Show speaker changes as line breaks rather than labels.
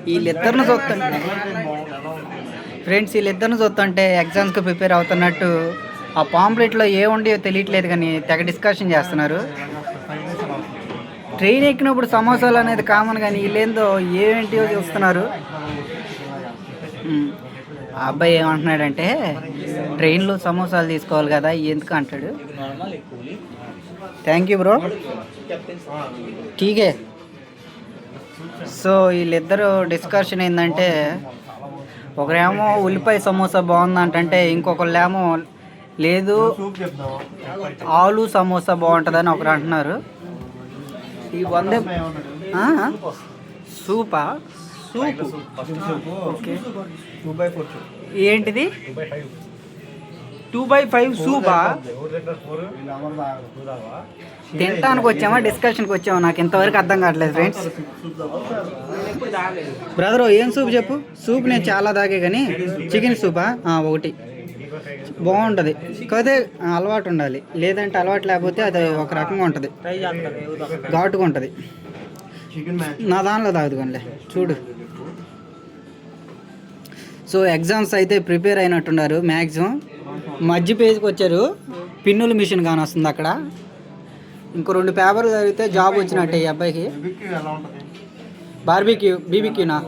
వీళ్ళిద్దరిని చూస్తుంటే ఫ్రెండ్స్ వీళ్ళిద్దరిని చూస్తుంటే ఎగ్జామ్స్కి ప్రిపేర్ అవుతున్నట్టు ఆ పాంప్లెట్లో ఏముండో తెలియట్లేదు కానీ తెగ డిస్కషన్ చేస్తున్నారు. ట్రైన్ ఎక్కినప్పుడు సమోసాలు అనేది కామన్ కానీ వీళ్ళేందో ఏంటియో చూస్తున్నారు. ఆ అబ్బాయి ఏమంటున్నాడంటే ట్రైన్లో సమోసాలు తీసుకోవాలి కదా ఎందుకు అంటాడు. థ్యాంక్ యూ బ్రో ఠీకే. సో వీళ్ళిద్దరు డిస్కషన్ ఏంటంటే ఒకరేమో ఉల్లిపాయ సమోసా బాగుందంటే ఇంకొకళ్ళేమో లేదు ఆలు సమోసా బాగుంటుందని ఒకరు అంటున్నారు. ఈ వందే సూపా సూప్ ఓకే ఏంటిది 2/5 సూపా తినటానికి వచ్చామా డిస్కషన్కి వచ్చామా నాకు ఇంతవరకు అర్థం కావట్లేదు ఫ్రెండ్స్. బ్రదరు ఏం సూప్ చెప్పు. సూప్ నేను చాలా తాగే కానీ చికెన్ సూపా ఒకటి బాగుంటుంది కాదే అలవాటు ఉండాలి లేదంటే అలవాటు లేకపోతే అది ఒక రకంగా ఉంటుంది ఘాటుగా ఉంటుంది. నా దానిలో తాగదు కానీ చూడు. సో ఎగ్జామ్స్ అయితే ప్రిపేర్ అయినట్టున్నారు మ్యాక్సిమం. మధ్య పేజ్కి వచ్చారు పిన్నుల మిషన్ కానీ వస్తుంది అక్కడ. ఇంకో 2 పేపర్లు చదివితే జాబ్ వచ్చినట్టే ఈ అబ్బాయికి. బీబీక్యూనా